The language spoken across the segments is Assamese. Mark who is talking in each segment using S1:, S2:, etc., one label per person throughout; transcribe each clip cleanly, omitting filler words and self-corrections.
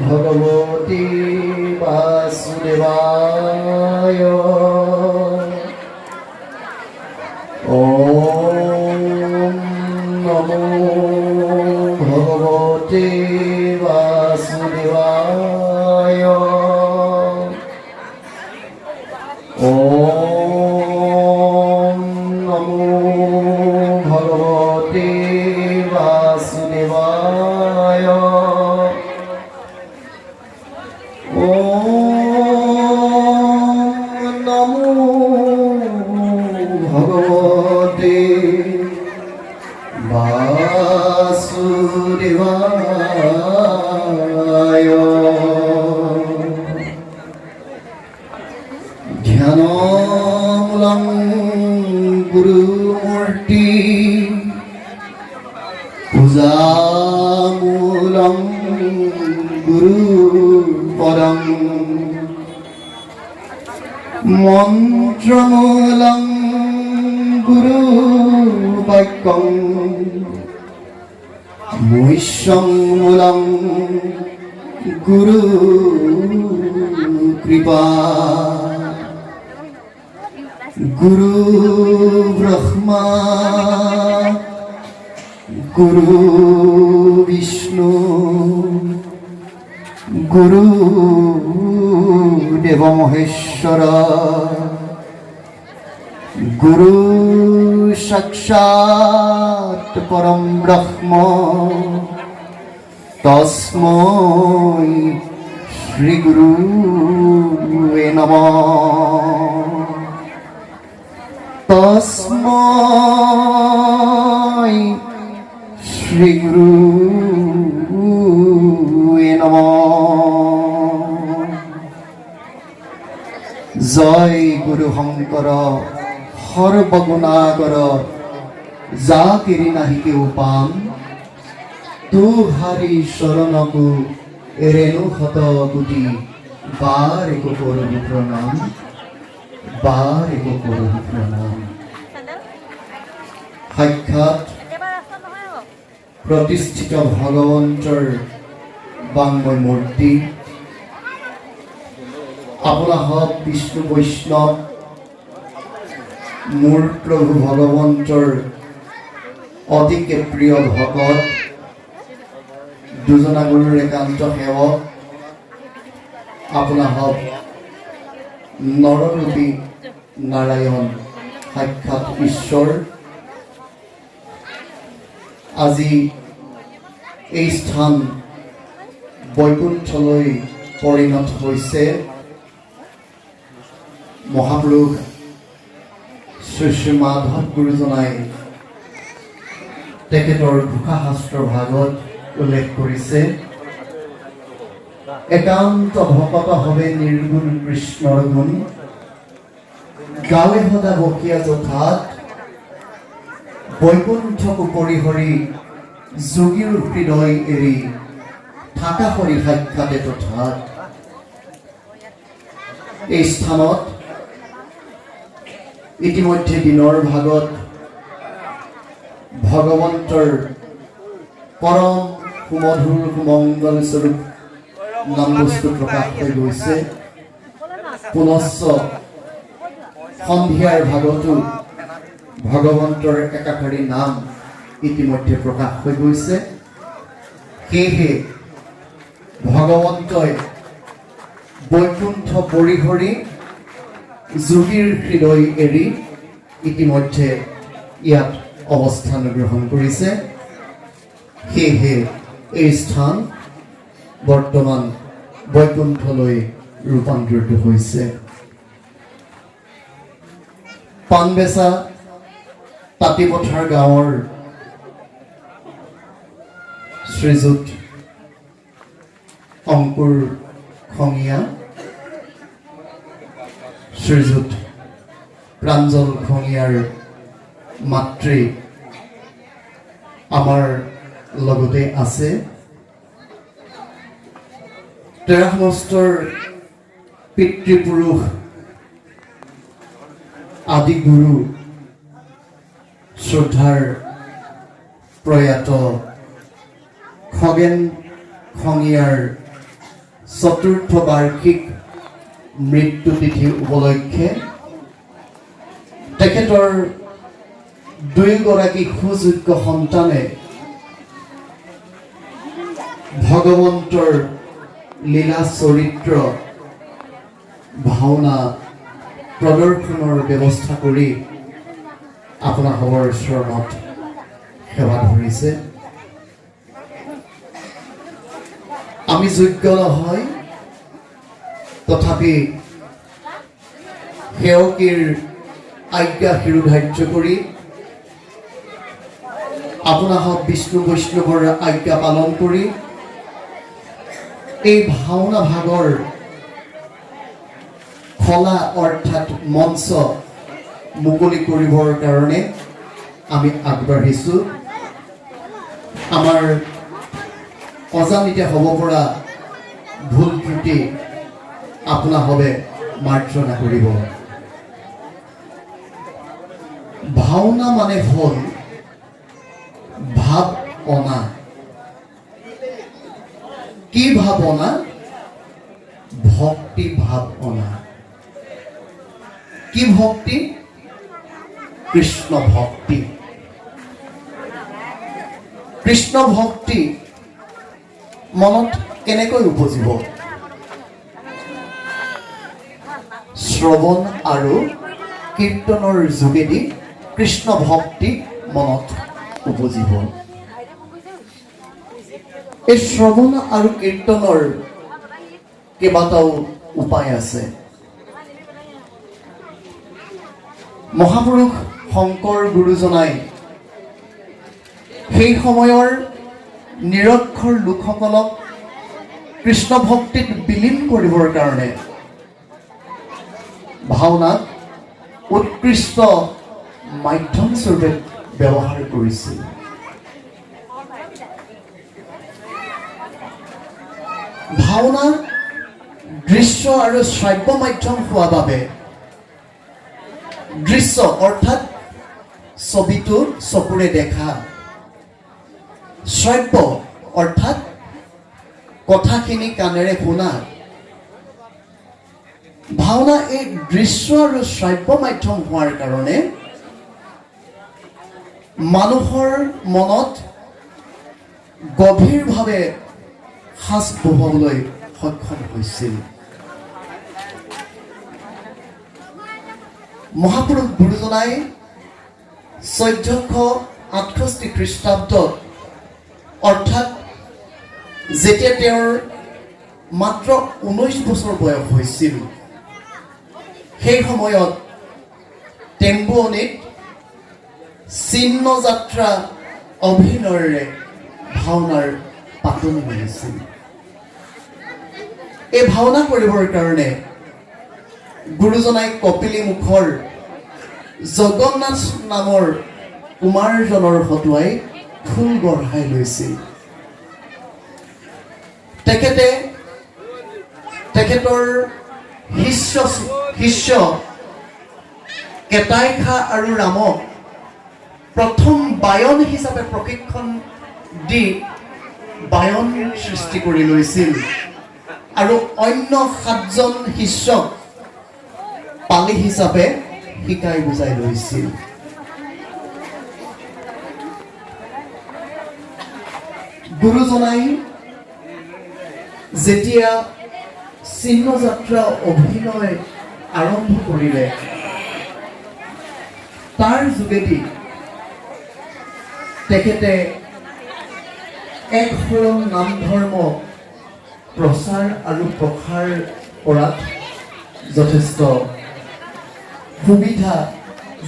S1: ভগবতী বাসুদেবায় ওম নমো ভগবতে বাসুদেবায় ওম নমো ভগবতে বাসুদেবায় ওম নমো ভগবতে বাসুদেবায় ধ্যানমূলং গুরুমূর্তি পূজামূলং গুরুপদং মন্ত্রমূলং গুরুবাক্যং মৈশ্যমূলং গুরু কৃপা গুরু ব্রহ্মা গুরু বিষ্ণু গুরু দেব মহেশ্বর গুরু সাক্ষাৎ পরম ব্রহ্ম তস্मै শ্রী গুরুবে নমঃ তস্मै শ্রী গুরুবে নমঃ জয় গুরু শংকৰ সৰ্বগুণাকৰ যা কেৰি নাহি কেও পাম তু হাৰি শৰণকু এৰেণু শত কোটি বাৰ একো কৰোঁ প্ৰণাম বাৰ একো কৰোঁ প্ৰণাম সাক্ষাৎ প্ৰতিষ্ঠিত ভগৱন্তৰ বাংময় মূৰ্তি আপোনাসৱ বিষ্ণু বৈষ্ণৱ মোৰ প্ৰভু ভগৱন্তৰ অতিকে প্ৰিয় ভকত দুজনা গুৰুৰ একান্ত সেৱক আপোনাসৱ নৰৰূপী নাৰায়ণ সাক্ষাৎ ঈশ্বৰ আজি এই স্থান বৈকুণ্ঠলৈ পৰিণত হৈছে মহাপুৰুষ শ্ৰী শ্ৰী মাধৱ গুৰুজনাই তেখেতৰ ঘোষাশাস্ত্ৰ ভাগত উল্লেখ কৰিছে একান্ত ভকত হবে নিৰ্গুণ কৃষ্ণৰ গুণ গাৱে সদা বকিয়া যথাত বৈকুণ্ঠকো পৰিহৰি যোগীৰ হৃদয় এৰি থাকা কৰি সাক্ষাতে তথাত এই স্থানত ইতিমধ্যে দিনৰ ভাগত ভগৱন্তৰ পৰম সুমধুৰ সুমংগল স্বৰূপ নাম বস্তু প্ৰকাশ হৈ গৈছে পুনশ্চ সন্ধিয়াৰ ভাগতো ভগৱন্তৰ একাধাৰী নাম ইতিমধ্যে প্ৰকাশ হৈ গৈছে সেয়েহে ভগৱন্তই বৈকুণ্ঠ পৰিহৰি যোগীৰ হৃদয় এৰি ইতিমধ্যে ইয়াত অৱস্থান গ্ৰহণ কৰিছে সেয়েহে এই স্থান বৰ্তমান বৈকুণ্ঠলৈ ৰূপান্তৰিত হৈছে পানবেচা তাঁতিপথাৰ গাঁৱৰ শ্ৰীযুত অংকুৰ খঙীয়া শ্ৰীযুত প্ৰাঞ্জল খঙীয়াৰ মাতৃ আমাৰ লগতে আছে তেৰা সমস্তৰ পিতৃপুৰুষ আদি গুৰু শ্ৰদ্ধাৰ প্ৰয়াত খগেন খঙিয়াৰ চতুৰ্থ বাৰ্ষিক মৃত্যু তিথি উপলক্ষে তেখেতৰ দুয়োগৰাকী সুযোগ্য সন্তানে ভগৱন্তৰ লীলা চৰিত্ৰ ভাওনা প্ৰদৰ্শনৰ ব্যৱস্থা কৰি আপোনালোকৰ চৰণত সেৱা ধৰিছে। আমি যোগ্য নহয়, তথাপি সেৱকীৰ আজ্ঞা শিৰোধাৰ্য কৰি আপোনালোক বিষ্ণু বৈষ্ণৱৰ আজ্ঞা পালন কৰি এই ভাওনা ভাগৰ খলা অৰ্থাৎ মঞ্চ মুকলি কৰিবৰ কাৰণে আমি আগবাঢ়িছোঁ। আমাৰ অজানিতে হ'ব পৰা ভুল ত্ৰুটি আপোনালোকে মাৰ্জনা কৰিব। ভাওনা মানে হ'ল ভাৱ অনা। কি ভাৱ অনা? ভক্তি ভাৱ অনা। কি ভক্তি? কৃষ্ণ ভক্তি। কৃষ্ণ ভক্তি মনত কেনেকৈ উপজিব? শ্ৰৱণ আৰু কীৰ্তনৰ যোগেদি কৃষ্ণ ভক্তি মনত উপজিব। এই শ্ৰৱণ আৰু কীৰ্তনৰ কেইবাটাও উপায় আছে। মহাপুৰুষ শংকৰ গুৰুজনাই সেই সময়ৰ নিৰক্ষৰ লোকসকলক কৃষ্ণ ভক্তিত বিলীন কৰিবৰ কাৰণে ভাওনাক উৎকৃষ্ট মাধ্যম স্বৰূপে ব্যৱহাৰ কৰিছিল। ভাওনা দৃশ্য আৰু শ্ৰাব্য মাধ্যম হোৱা বাবে দৃশ্য অৰ্থাৎ ছবিটো চকুৰে দেখা, শ্ৰাব্য অৰ্থাৎ কথাখিনি কাণেৰে শুনা। ভাওনা এই দৃশ্য আৰু শ্ৰাব্য মাধ্যম হোৱাৰ কাৰণে মানুহৰ মনত গভীৰভাৱে সাঁচ বহুৱাবলৈ সক্ষম হৈছিল। মহাপুৰুষ গুৰুজনাই 1468 খ্ৰীষ্টাব্দত অৰ্থাৎ যেতিয়া তেওঁৰ মাত্ৰ 19 বছৰ বয়স হৈছিল, সেই সময়ত টেম্বুৱনীত চিহ্ন যাত্ৰা অভিনয়েৰে ভাওনাৰ পাতনি মেলিছিল। এই ভাওনা কৰিবৰ কাৰণে গুৰুজনাই কপিলী মুখৰ জগন্নাথ নামৰ কুমাৰজনৰ হতুৱাই ফুল গঢ়াই লৈছিল। তেখেতৰ শিষ্য কেতাইখা আৰু ৰামক প্ৰথম বায়ন হিচাপে প্ৰশিক্ষণ দি বায়ন সৃষ্টি কৰি লৈছিল আৰু অন্য 7জন শিষ্যক পালি হিচাপে শিকাই বুজাই লৈছিল। গুৰুজনাই যেতিয়া চিহ্ন যাত্ৰা অভিনয় আৰম্ভ কৰিলে, তাৰ যোগেদি তেখেতে এক শৰণ নাম ধৰ্ম প্ৰচাৰ আৰু প্ৰসাৰ কৰাত যথেষ্ট সুবিধা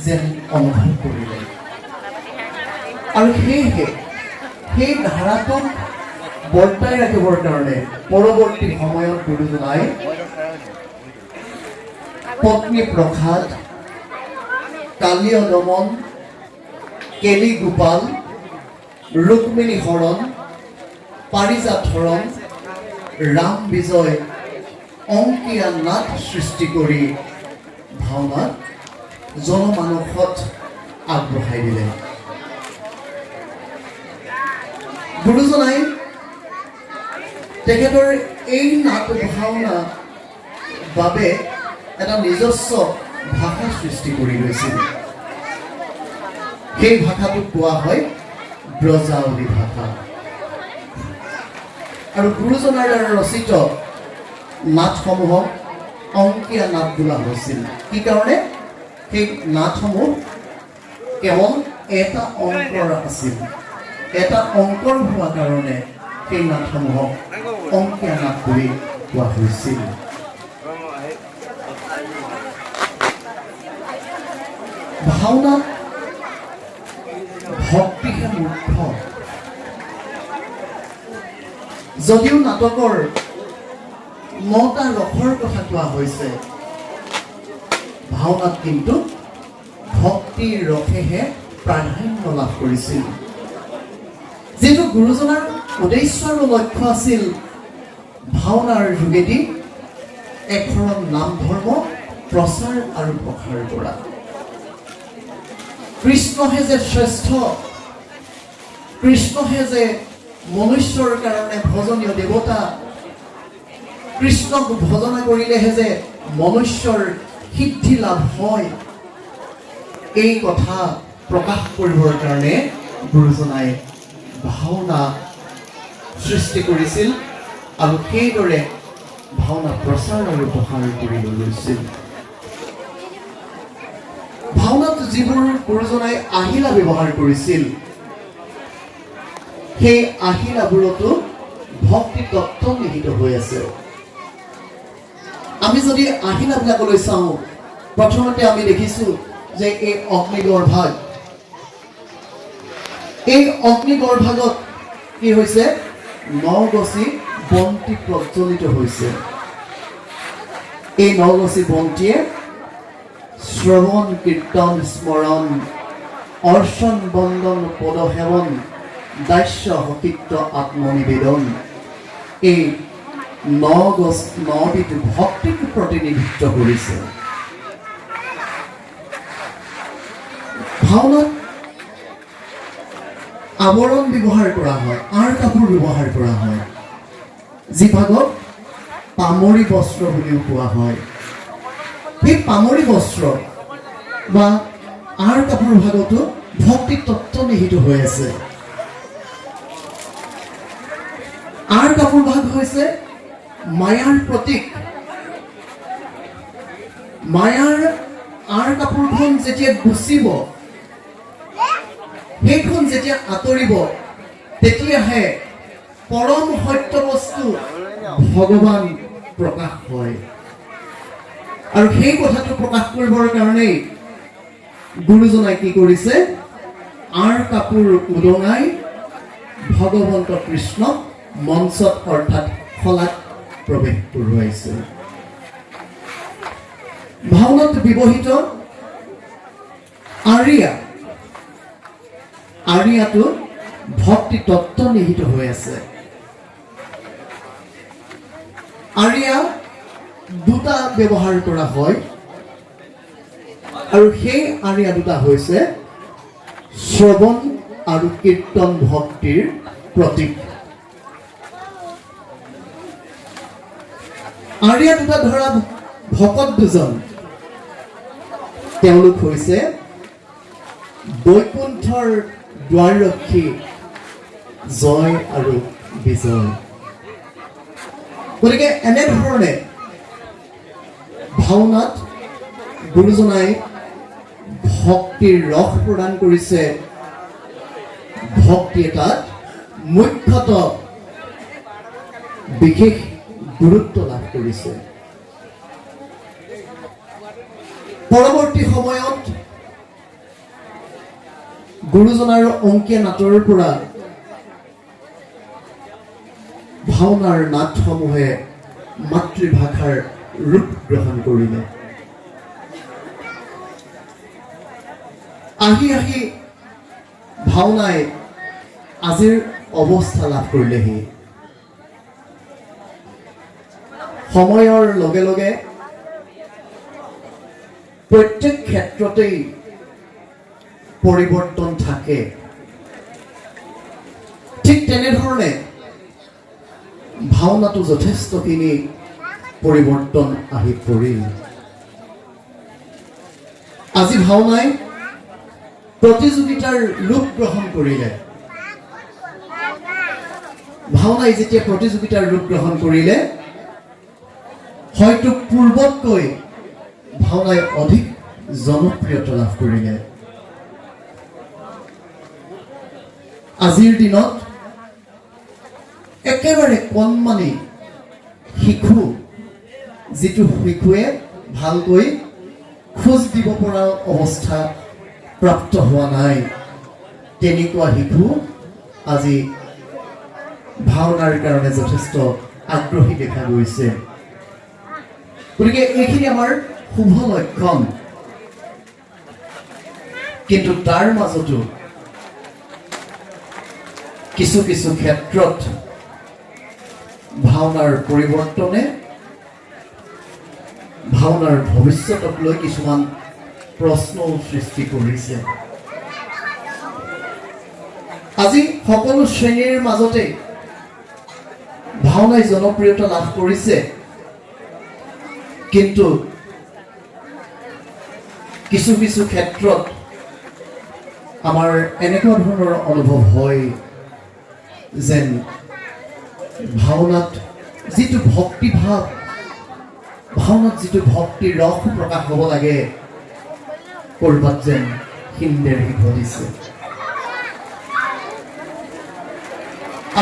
S1: যেন অনুভৱ কৰিলে। আৰু সেয়েহে সেই ধাৰাটোক বৰ্তাই ৰাখিবৰ কাৰণে পৰৱৰ্তী সময়ত গুৰুজনাই পত্নী প্ৰসাদ, কালীয় দমন, কেলি গোপাল, ৰুক্মিণী হৰণ, পাৰিজাত হৰণ, ৰাম বিজয়, অংকীয়া নাট সৃষ্টি কৰি ভাওনাত জনমানসত আগবঢ়াই দিলে। গুৰুজনাই তেখেতৰ এই নাট ভাওনা বাবে এটা নিজস্ব ভাষা সৃষ্টি কৰি লৈছিল। সেই ভাষাটোক কোৱা হয় ব্ৰজাৱলী ভাষা। আৰু গুৰুজনাৰ দ্বাৰা ৰচিত নাটসমূহক অংকীয়া নাট বোলা হৈছিল। কি কাৰণে? সেই নাটসমূহ কেৱল এটা অংকৰ আছিল। এটা অংকৰ হোৱা কাৰণে সেই নাটসমূহক অংকীয়া নাট বুলি কোৱা হৈছিল। ভাওনাত ভক্তিহে মুখ্য। যদিও নাটকৰ 9টা ৰসৰ কথা কোৱা হৈছে, ভাওনাত কিন্তু ভক্তিৰ ৰসেহে প্ৰাধান্য লাভ কৰিছিল। যিহেতু গুৰুজনাৰ উদ্দেশ্য আৰু লক্ষ্য আছিল ভাওনাৰ যোগেদি এখন নাম ধৰ্ম প্ৰচাৰ আৰু প্ৰসাৰ কৰা। কৃষ্ণহে যে শ্ৰেষ্ঠ, কৃষ্ণহে যে মনুষ্যৰ কাৰণে ভজনীয় দেৱতা, কৃষ্ণক ভজনা কৰিলেহে যে মনুষ্যৰ সিদ্ধি লাভ হয়, এই কথা প্ৰকাশ কৰিবৰ কাৰণে গুৰুজনাই ভাওনা সৃষ্টি কৰিছিল আৰু সেইদৰে ভাওনা প্ৰচাৰ আৰু প্ৰসাৰ কৰিবলৈ লৈছিল। ভাওনাত যিবোৰ গুৰুজনাই আহিলা ব্যৱহাৰ কৰিছিল, সেই আহিলাবোৰতো ভক্তি তত্ত্ব নিহিত হৈ আছে। আমি যদি আহিলাবিলাকলৈ চাওঁ, প্ৰথমতে আমি দেখিছো যে এই অগ্নিগৰ্ভাগ, এই অগ্নিগৰ্ভাগত কি হৈছে? 9 গছি বন্তি প্ৰজ্বলিত হৈছে। এই 9 গছি বন্তিয়ে শ্ৰৱণ কীৰ্তন স্মৰণ অৰ্চন বন্দন পদসেৱন দাস্য সকিত্ব আত্মনিবেদন, এই 9বিধ ভক্তিক প্ৰতিনিধিত্ব কৰিছে। ভাওনাত আৱৰণ ব্যৱহাৰ কৰা হয়, আঁৰ কাপোৰ ব্যৱহাৰ কৰা হয়, যি ভাগক পামৰি বস্ত্ৰ বুলিও কোৱা হয়। সেই পামৰি বস্ত্ৰ বা আঁৰ কাপোৰ ভাগতো ভক্তি তত্ত্ব নিহিত হৈ আছে। আঁৰ কাপোৰ ভাগ হৈছে মায়াৰ প্ৰতীক। মায়াৰ আঁৰ কাপোৰখন যেতিয়া গুচিব, সেইখন যেতিয়া আঁতৰিব, তেতিয়াহে পৰম সত্য বস্তু ভগৱান প্ৰকাশ হয়। আৰু সেই কথাটো প্ৰকাশ কৰিবৰ কাৰণেই গুৰুজনাই কি কৰিছে? আঁৰ কাপোৰ উদঙাই ভগৱন্ত কৃষ্ণক মঞ্চত অৰ্থাৎ খলাত প্ৰৱেশ কৰোৱাইছে। ভাওনাত ব্যৱহৃত আৰিয়া, আৰিয়াটো ভক্তি তত্ত্ব নিহিত হৈ আছে। আৰিয়া 2টা ব্যৱহাৰ কৰা হয় আৰু সেই আৰিয়া 2টা হৈছে শ্ৰৱণ আৰু কীৰ্তন ভক্তিৰ প্ৰতীক। আৰিয়া 2টা ধৰা ভকত 2জন, তেওঁলোক হৈছে বৈকুণ্ঠৰ দ্বাৰৰক্ষী জয় আৰু বিজয়। গতিকে এনেধৰণে ভাওনাত গুৰুজনাই ভক্তিৰ ৰস প্ৰদান কৰিছে। ভক্তি এটাত মুখ্যতঃ বিশেষ গুৰুত্ব লাভ কৰিছে। পৰৱৰ্তী সময়ত গুৰুজনাৰ অংকীয়া নাটৰ পৰা ভাওনাৰ নাটসমূহে মাতৃভাষাৰ ৰূপ গ্ৰহণ কৰিলে। আহি আহি ভাওনাই আজিৰ অৱস্থা লাভ কৰিলেহি। সময়ৰ লগে লগে প্ৰত্যেক ক্ষেত্ৰতেই পৰিৱৰ্তন থাকে। ঠিক তেনেধৰণে ভাওনাটো যথেষ্টখিনি পৰিৱৰ্তন আহি পৰিল। আজি ভাওনাই প্ৰতিযোগিতাৰ ৰূপ গ্ৰহণ কৰিলে। ভাওনাই যেতিয়া প্ৰতিযোগিতাৰ ৰূপ গ্ৰহণ কৰিলে, হয়তো পূৰ্বতকৈ ভাওনাই অধিক জনপ্ৰিয়তা লাভ কৰিলে। আজিৰ দিনত একেবাৰে কণমানি শিশু, যিটো শিশুৱে ভালকৈ খোজ দিব পৰা অৱস্থা প্ৰাপ্ত হোৱা নাই, তেনেকুৱা শিশু আজি ভাওনাৰ কাৰণে যথেষ্ট আগ্ৰহী দেখা গৈছে। গতিকে এইখিনি আমাৰ শুভ লক্ষণ। কিন্তু তাৰ মাজতো কিছু কিছু ক্ষেত্ৰত ভাওনাৰ পৰিৱৰ্তনে ভাওনাৰ ভৱিষ্যতক লৈ কিছুমান প্ৰশ্নও সৃষ্টি কৰিছে। আজি সকলো শ্ৰেণীৰ মাজতে ভাওনাই জনপ্ৰিয়তা লাভ কৰিছে, কিন্তু কিছু কিছু ক্ষেত্ৰত আমাৰ এনেকুৱা ধৰণৰ অনুভৱ হয় যেন ভাওনাত যিটো ভক্তিভাৱ, ভাওনাত যিটো ভক্তিৰ ৰস প্ৰকাশ হ'ব লাগে, ক'ৰবাত যেন হিন্দেৰি ঘটিছে।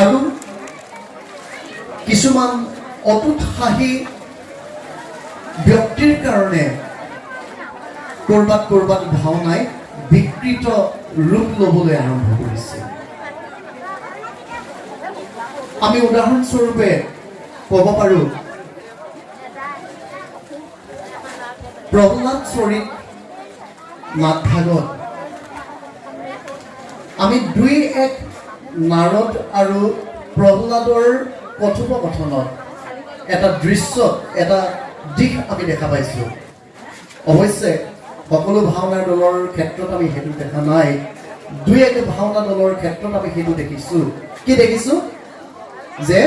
S1: আৰু কিছুমান অতুৎসাহী ব্যক্তিৰ কাৰণে ক'ৰবাত ক'ৰবাত ভাওনাই বিকৃত ৰূপ ল'বলৈ আৰম্ভ কৰিছে। আমি উদাহৰণস্বৰূপে ক'ব পাৰোঁ, প্ৰহ্লাদ চৰিত নাটভাগত আমি দুই এক নাৰদ আৰু প্ৰহ্লাদৰ কথোপকথনত এটা দৃশ্যত এটা দিশ আমি দেখা পাইছোঁ। অৱশ্যে সকলো ভাওনাৰ দলৰ ক্ষেত্ৰত আমি সেইটো দেখা নাই, দুই এক ভাওনা দলৰ ক্ষেত্ৰত আমি সেইটো দেখিছোঁ। কি দেখিছোঁ? যে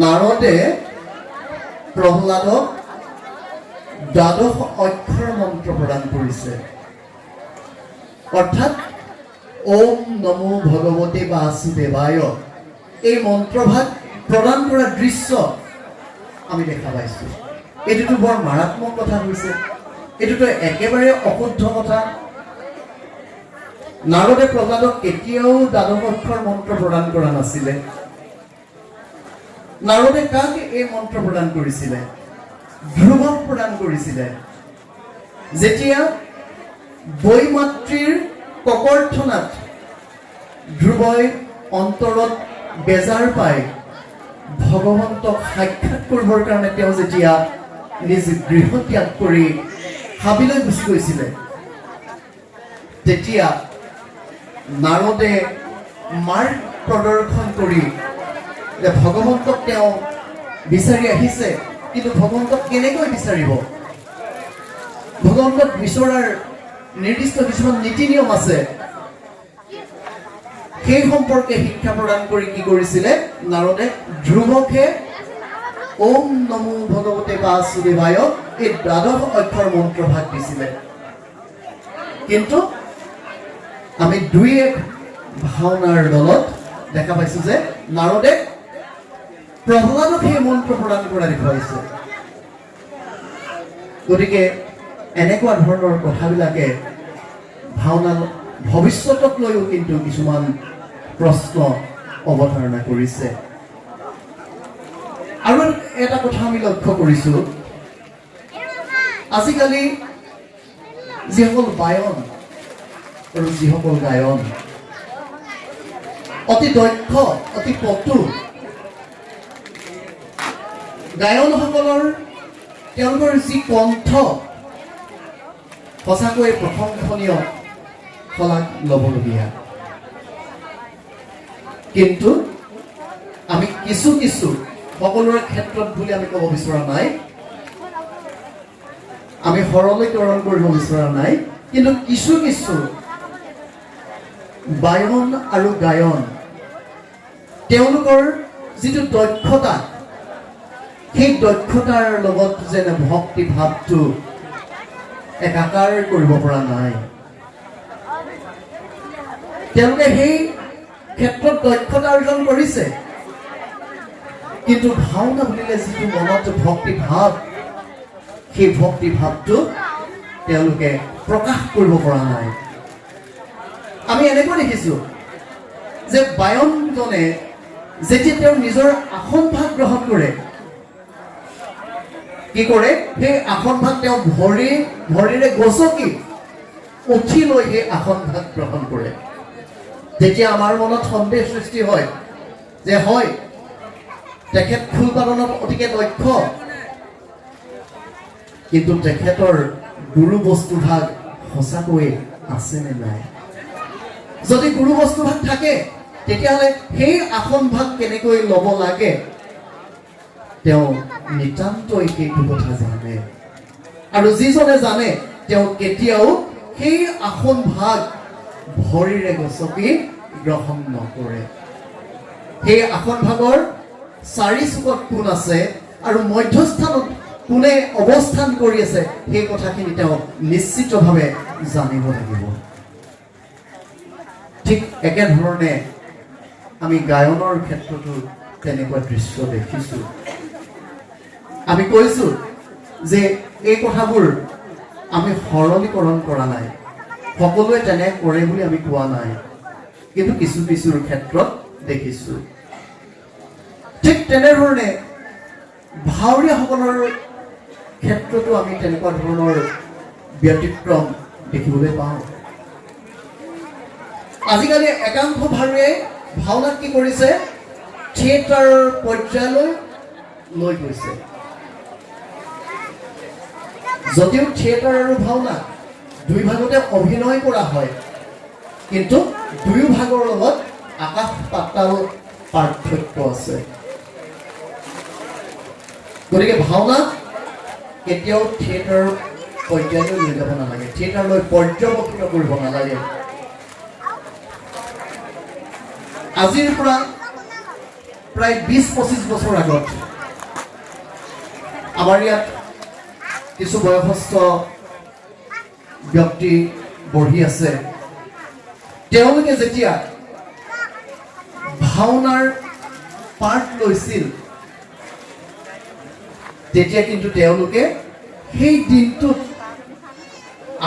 S1: নাৰদে প্ৰহ্লাদক দ্বাদশ অক্ষৰ মন্ত্ৰ প্ৰদান কৰিছে, অৰ্থাৎ ওম নমো ভগৱতে বাসুদেৱায়, এই মন্ত্ৰভাগ প্ৰদান কৰা দৃশ্য আমি দেখা পাইছোঁ। এইটোতো বৰ মাৰাত্মক কথা হৈছে, এইটোতো একেবাৰে অশুদ্ধ কথা। নাৰদে প্ৰহ্লাদক কেতিয়াও দ্বাদশ অক্ষৰ মন্ত্ৰ প্ৰদান কৰা নাছিলে। নাৰদে কাক এই মন্ত্ৰ প্ৰদান কৰিছিলে? ধ্ৰুৱক প্ৰদান কৰিছিলে। যেতিয়া বৈমাতৃৰ ককৰ্থনাত ধ্ৰুৱই অন্তৰত বেজাৰ পাই ভগৱন্তক সাক্ষাৎ কৰিবৰ কাৰণে তেওঁ যেতিয়া নিজ গৃহ ত্যাগ কৰি হাবিলৈ গুচি গৈছিলে, তেতিয়া নাৰদে মাৰ্গ প্ৰদৰ্শন কৰি যে ভগৱন্তক তেওঁ বিচাৰি আহিছে, কিন্তু ভগৱন্তক কেনেকৈ বিচাৰিব? ভগৱন্তক বিচৰাৰ নিৰ্দিষ্ট কিছুমান নীতি নিয়ম আছে। সেই সম্পৰ্কে শিক্ষা প্ৰদান কৰি কি কৰিছিলে নাৰদে? ধ্ৰুৱকহে ওম নমো ভগৱতে বাসুদেৱায় এই দ্বাদশ অক্ষৰ মন্ত্ৰভাগ দিছিলে। কিন্তু আমি দুই এক ভাওনাৰ দলত দেখা পাইছো যে নাৰদে প্ৰহ্লাদক সেই মন্ত্ৰ প্ৰদান কৰা দেখুৱাইছে। গতিকে এনেকুৱা ধৰণৰ কথাবিলাকে ভাওনা ভৱিষ্যতক লৈও কিন্তু কিছুমান প্ৰশ্ন অৱতাৰণা কৰিছে। আৰু এটা কথা আমি লক্ষ্য কৰিছো, আজিকালি যিসকল বায়ন আৰু যিসকল গায়ন অতি দক্ষ, অতি পটু, গায়নসকলৰ তেওঁলোকৰ যি কণ্ঠ সঁচাকৈ প্ৰশংসনীয়, শলাগ ল'বলগীয়া। কিন্তু আমি কিছু কিছু, সকলোৰে ক্ষেত্ৰত বুলি আমি ক'ব বিচৰা নাই, আমি সৰলীকৰণ কৰিব বিচৰা নাই, কিন্তু কিছু কিছু বায়ন আৰু গায়ন তেওঁলোকৰ যিটো দক্ষতা, সেই দক্ষতাৰ লগত যেন ভক্তি ভাৱটো একাকাৰ কৰিব পৰা নাই। তেওঁলোকে সেই ক্ষেত্ৰত দক্ষতা অৰ্জন কৰিছে, কিন্তু ভাওনা বুলিলে যিটো মনত ভক্তি ভাৱ, সেই ভক্তি ভাৱটো তেওঁলোকে প্ৰকাশ কৰিব পৰা নাই। আমি এনেকৈ দেখিছো যে বায়নজনে যেতিয়া তেওঁ নিজৰ আসন ভাগ গ্ৰহণ কৰে, কি কৰে, সেই আসন ভাগ তেওঁ ভৰিৰে গচকি উঠি লৈ সেই আসন ভাগ গ্ৰহণ কৰে। তেতিয়া আমাৰ মনত সন্দেহ সৃষ্টি হয় যে হয়, তেখেত খোল পালনত অতিকে দক্ষ, কিন্তু তেখেতৰ গুৰু বস্তুভাগ সঁচাকৈ আছেনে নাই? যদি গুৰু বস্তুভাগ থাকে, তেতিয়াহ'লে সেই আসন ভাগ কেনেকৈ ল'ব লাগে তেওঁ নিতান্তই সেইটো কথা জানে। আৰু যিজনে জানে তেওঁ কেতিয়াও সেই আসন ভাগ ভৰিৰে গচকি গ্ৰহণ নকৰে। সেই আসন ভাগৰ চাৰি চুকত কোন আছে আৰু মধ্যস্থানত কোনে অৱস্থান কৰি আছে, সেই কথাখিনি তেওঁ নিশ্চিতভাৱে জানিব লাগিব। ঠিক একেধৰণে আমি গায়নৰ ক্ষেত্ৰতো তেনেকুৱা দৃশ্য দেখিছো। আমি কৈছো যে এই কথাবোৰ আমি সৰলীকৰণ কৰা নাই, সকলোৱে তেনে কৰে বুলি আমি কোৱা নাই, কিন্তু কিছু কিছুৰ ক্ষেত্ৰত দেখিছো। ঠিক তেনেধৰণে ভাৱৰীয়াসকলৰ ক্ষেত্ৰতো আমি তেনেকুৱা ধৰণৰ ব্যতিক্ৰম দেখিবলৈ পাওঁ। আজিকালি একাংশ ভাৱৰীয়াই ভাওনাত কি কৰিছে, থিয়েটাৰৰ পৰ্যায়লৈ লৈ গৈছে। যদিও থিয়েটাৰ আৰু ভাওনা দুই ভাগতে অভিনয় কৰা হয়, কিন্তু দুয়ো ভাগৰ লগত আকাশ পাতাল পাৰ্থক্য আছে। গতিকে ভাওনা কেতিয়াও থিয়েটাৰ পৰ্যায়লৈ লৈ যাব নালাগে, থিয়েটাৰলৈ পৰ্যবেক্ষণ কৰিব নালাগে। আজিৰ পৰা প্ৰায় ২০-২৫ বছৰ আগত আমাৰ ইয়াত কিছু বয়সস্থ ব্যক্তি বহি আছে। তেওঁলোকে যেতিয়া ভাওনাৰ পাৰ্ট লৈছিল, তেতিয়া কিন্তু তেওঁলোকে সেই দিনটোত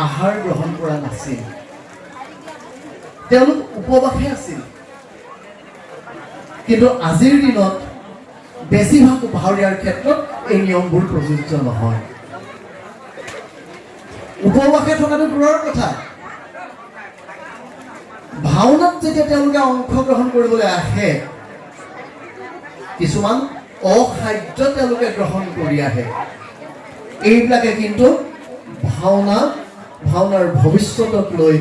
S1: আহাৰ গ্ৰহণ কৰা নাছিল, তেওঁলোক উপবাসে আছিল। কিন্তু আজিৰ দিনত বেছিভাগ ভাৱৰীয়াৰ ক্ষেত্ৰত এই নিয়মবোৰ প্ৰযোজ্য নহয়। উপবাসে থকাটো দূৰৰ কথা, ভাওনাত যেতিয়া তেওঁলোকে অংশগ্ৰহণ কৰিবলৈ আহে, কিছুমান অখাদ্য তেওঁলোকে গ্ৰহণ কৰি আহে। এইবিলাকে কিন্তু ভাওনাৰ ভৱিষ্যতক লৈ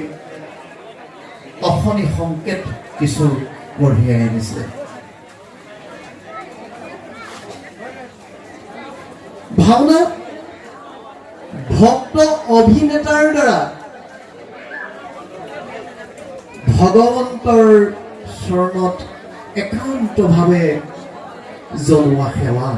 S1: অশনি সংকেত কিছু কঢ়িয়াই আনিছে। ভাওনা ভক্ত অভিনেতাৰ দ্বাৰা ভগৱন্তৰ চৰণত একান্তভাৱে জনোৱা সেৱা।